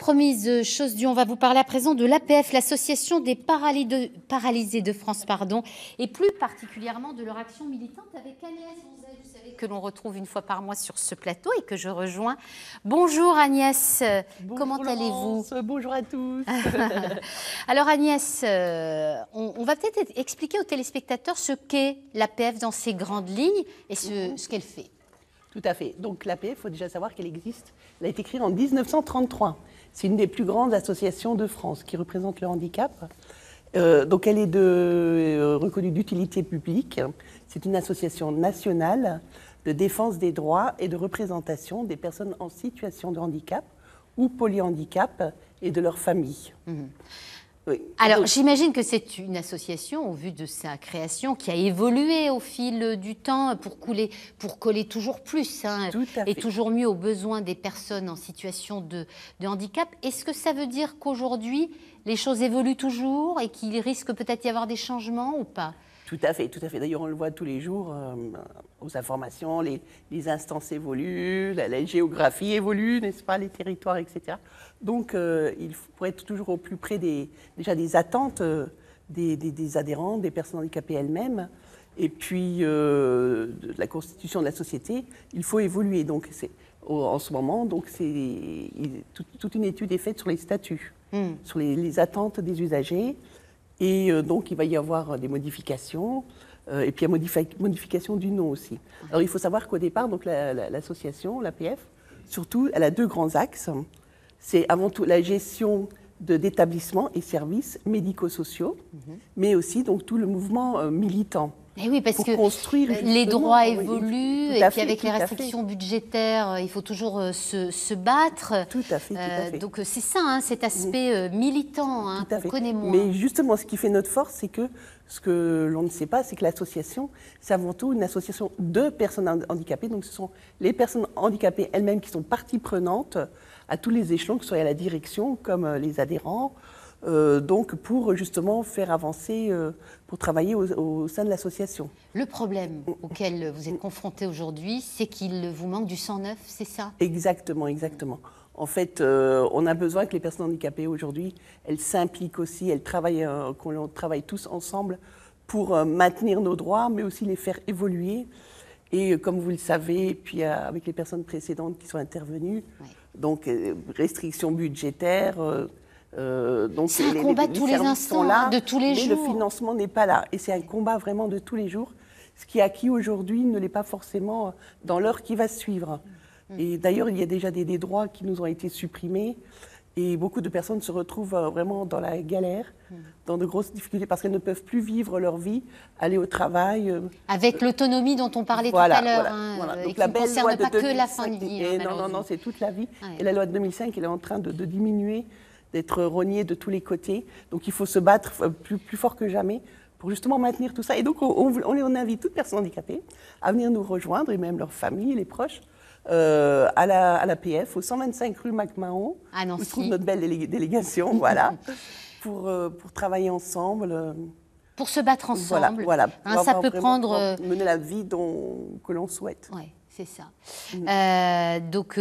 promise, chose due, on va vous parler à présent de l'APF, l'Association des paralysés de France, et plus particulièrement de leur action militante avec Agnès Onzel, vous savez, que l'on retrouve une fois par mois sur ce plateau et que je rejoins. Bonjour Agnès, bonjour, comment allez-vous? Bonjour à tous. Alors Agnès, on va peut-être expliquer aux téléspectateurs ce qu'est l'APF dans ses grandes lignes et ce qu'elle fait. Tout à fait. Donc l'APF, il faut déjà savoir qu'elle existe. Elle a été créée en 1933. C'est une des plus grandes associations de France qui représente le handicap. Donc elle est reconnue d'utilité publique. C'est une association nationale de défense des droits et de représentation des personnes en situation de handicap ou polyhandicap et de leurs familles. Oui. Alors, j'imagine que c'est une association, au vu de sa création, qui a évolué au fil du temps pour coller toujours plus et toujours mieux aux besoins des personnes en situation de handicap. Est-ce que ça veut dire qu'aujourd'hui, les choses évoluent toujours et qu'il risque peut-être d'y avoir des changements ou pas ? Tout à fait, tout à fait. D'ailleurs, on le voit tous les jours aux informations, les instances évoluent, la géographie évolue, n'est-ce pas, les territoires, etc. Donc, il faut être toujours au plus près des attentes des adhérents, des personnes handicapées elles-mêmes, et puis de la constitution de la société. Il faut évoluer. Donc, en ce moment, toute une étude est faite sur les statuts, sur les attentes des usagers. Et donc, il va y avoir des modifications, et puis modification du nom aussi. Alors, il faut savoir qu'au départ, l'association, l'APF, surtout, elle a deux grands axes. C'est avant tout la gestion d'établissements et services médico-sociaux, mais aussi donc, tout le mouvement militant. Et oui, parce que les droits évoluent et puis avec les restrictions budgétaires, il faut toujours se battre. Tout à fait, tout à fait. Donc c'est ça, cet aspect militant qu'on connaît moins. Mais justement, ce qui fait notre force, c'est que ce que l'on ne sait pas, c'est que l'association, c'est avant tout une association de personnes handicapées. Donc ce sont les personnes handicapées elles-mêmes qui sont partie prenante à tous les échelons, que ce soit à la direction comme les adhérents. Donc pour justement faire avancer, pour travailler au sein de l'association. Le problème auquel vous êtes confronté aujourd'hui, c'est qu'il vous manque du sang neuf, c'est ça? Exactement, exactement. En fait, on a besoin que les personnes handicapées aujourd'hui, elles s'impliquent aussi, qu'on travaille tous ensemble pour maintenir nos droits, mais aussi les faire évoluer. Et comme vous le savez, puis avec les personnes précédentes qui sont intervenues, donc restrictions budgétaires. C'est un combat de tous les instants, de tous les jours. Mais le financement n'est pas là. Et c'est un combat vraiment de tous les jours. Ce qui est acquis aujourd'hui ne l'est pas forcément dans l'heure qui va suivre. Et d'ailleurs, il y a déjà des droits qui nous ont été supprimés. Et beaucoup de personnes se retrouvent vraiment dans la galère, dans de grosses difficultés, parce qu'elles ne peuvent plus vivre leur vie, aller au travail. Avec l'autonomie dont on parlait tout à l'heure, et Donc, qui ne concerne pas que la fin de vie. Non, c'est toute la vie. Et la loi de 2005, elle est en train de diminuer, d'être rognée de tous les côtés. Donc il faut se battre plus fort que jamais pour justement maintenir tout ça. Et donc on invite toute personne handicapée à venir nous rejoindre, et même leurs familles, les proches, à l'APF, au 125 rue MacMahon, où se trouve notre belle délégation, voilà, pour travailler ensemble. Pour se battre ensemble. Voilà. Ça peut prendre... mener la vie que l'on souhaite. Ouais. C'est ça. Donc,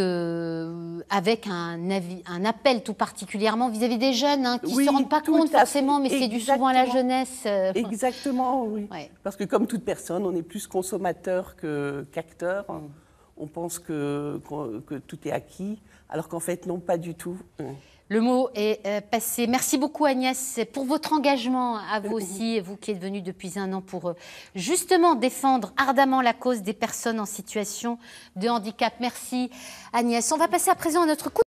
avec un appel tout particulièrement vis-à-vis des jeunes qui ne se rendent pas compte forcément, mais c'est dû souvent à la jeunesse. Exactement, oui. Ouais. Parce que comme toute personne, on est plus consommateur qu'acteur. On pense que tout est acquis, alors qu'en fait, non, pas du tout. Le mot est passé. Merci beaucoup Agnès pour votre engagement à vous aussi, vous qui êtes venue depuis 1 an pour justement défendre ardemment la cause des personnes en situation de handicap. Merci Agnès. On va passer à présent à notre coup